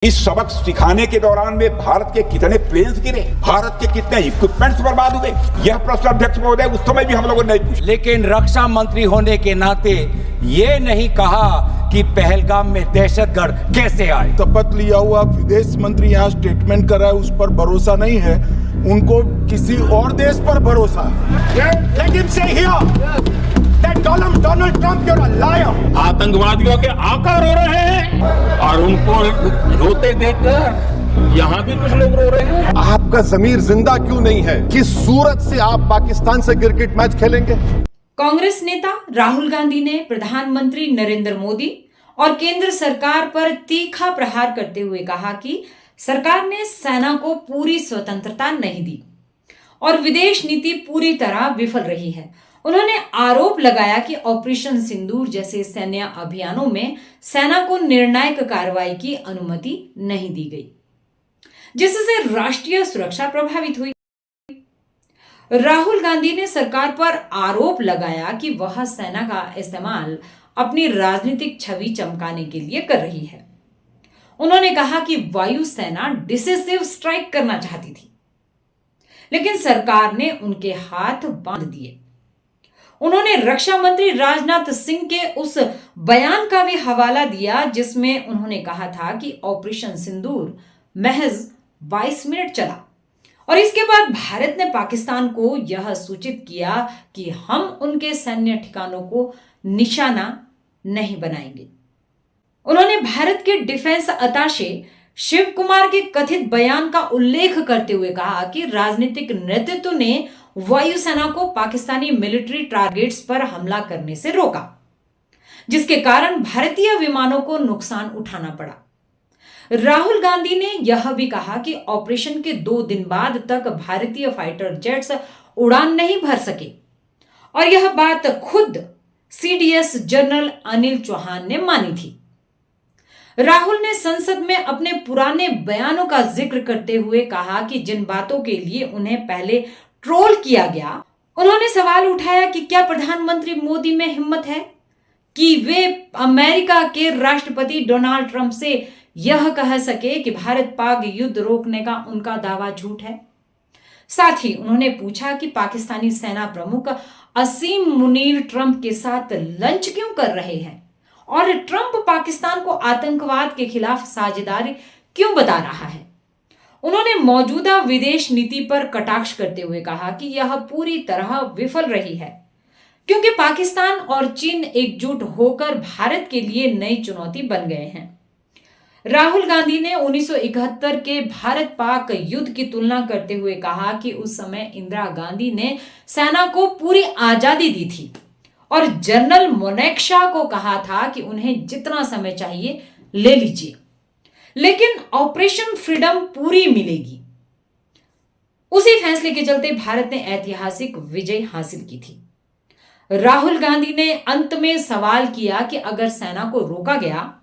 इस सबक सिखाने के दौरान में भारत के कितने प्लेन्स गिरे, भारत के कितने इक्विपमेंट्स बर्बाद हुए, यह प्रश्न अध्यक्ष महोदय उस समय भी हम लोगों ने नहीं पूछा। लेकिन रक्षा मंत्री होने के नाते ये नहीं कहा कि पहलगाम में दहशतगर्द कैसे आए। शपथ लिया हुआ विदेश मंत्री यहाँ स्टेटमेंट कर रहा है, उस पर भरोसा नहीं है, उनको किसी और देश पर भरोसा है। Donald Trump you're a liar। आतंकवादियों के आका रो रहे हैं और उनको रोते देखकर यहाँ भी कुछ लोग रो रहे हैं। आपका जमीर जिंदा क्यों नहीं है? किस सूरत से आप पाकिस्तान से क्रिकेट मैच खेलेंगे? कांग्रेस नेता राहुल गांधी ने प्रधानमंत्री नरेंद्र मोदी और केंद्र सरकार पर तीखा प्रहार करते हुए कहा कि सरकार ने सेना को पूरी स्वतंत्रता नहीं दी और विदेश नीति पूरी तरह विफल रही है। उन्होंने आरोप लगाया कि ऑपरेशन सिंदूर जैसे सैन्य अभियानों में सेना को निर्णायक कार्रवाई की अनुमति नहीं दी गई, जिससे राष्ट्रीय सुरक्षा प्रभावित हुई। राहुल गांधी ने सरकार पर आरोप लगाया कि वह सेना का इस्तेमाल अपनी राजनीतिक छवि चमकाने के लिए कर रही है। उन्होंने कहा कि वायुसेना डिसिसिव स्ट्राइक करना चाहती थी, लेकिन सरकार ने उनके हाथ बांध दिए। उन्होंने रक्षा मंत्री राजनाथ सिंह के उस बयान का भी हवाला दिया जिसमें उन्होंने कहा था कि ऑपरेशन सिंदूर महज 22 मिनट चला और इसके बाद भारत ने पाकिस्तान को यह सूचित किया कि हम उनके सैन्य ठिकानों को निशाना नहीं बनाएंगे। उन्होंने भारत के डिफेंस अताशे शिव कुमार के कथित बयान का उल्लेख करते हुए कहा कि राजनीतिक नेतृत्व ने वायुसेना को पाकिस्तानी मिलिट्री टारगेट्स पर हमला करने से रोका, जिसके कारण भारतीय विमानों को नुकसान उठाना पड़ा। राहुल गांधी ने यह भी कहा कि ऑपरेशन के 2 दिन बाद तक भारतीय फाइटर जेट्स उड़ान नहीं भर सके और यह बात खुद सीडीएस जनरल अनिल चौहान ने मानी थी। राहुल ने संसद में अपने पुराने बयानों का जिक्र करते हुए कहा कि जिन बातों के लिए उन्हें पहले ट्रोल किया गया, उन्होंने सवाल उठाया कि क्या प्रधानमंत्री मोदी में हिम्मत है कि वे अमेरिका के राष्ट्रपति डोनाल्ड ट्रंप से यह कह सके कि भारत पाक युद्ध रोकने का उनका दावा झूठ है। साथ ही उन्होंने पूछा कि पाकिस्तानी सेना प्रमुख असीम मुनीर ट्रंप के साथ लंच क्यों कर रहे हैं और ट्रंप पाकिस्तान को आतंकवाद के खिलाफ साझेदारी क्यों बता रहा है। उन्होंने मौजूदा विदेश नीति पर कटाक्ष करते हुए कहा कि यह पूरी तरह विफल रही है क्योंकि पाकिस्तान और चीन एकजुट होकर भारत के लिए नई चुनौती बन गए हैं। राहुल गांधी ने 1971 के भारत पाक युद्ध की तुलना करते हुए कहा कि उस समय इंदिरा गांधी ने सेना को पूरी आजादी दी थी और जनरल मोनेक्शा को कहा था कि उन्हें जितना समय चाहिए ले लीजिए, लेकिन ऑपरेशन फ्रीडम पूरी मिलेगी। उसी फैसले के चलते भारत ने ऐतिहासिक विजय हासिल की थी। राहुल गांधी ने अंत में सवाल किया कि अगर सेना को रोका गया,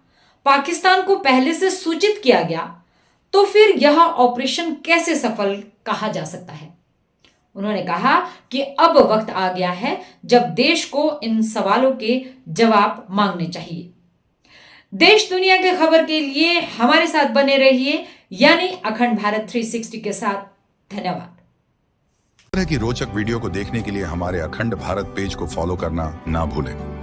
पाकिस्तान को पहले से सूचित किया गया, तो फिर यह ऑपरेशन कैसे सफल कहा जा सकता है। उन्होंने कहा कि अब वक्त आ गया है जब देश को इन सवालों के जवाब मांगने चाहिए। देश दुनिया की खबर के लिए हमारे साथ बने रहिए, यानी अखंड भारत 360 के साथ। धन्यवाद। इस तरह की रोचक वीडियो को देखने के लिए हमारे अखंड भारत पेज को फॉलो करना ना भूलें।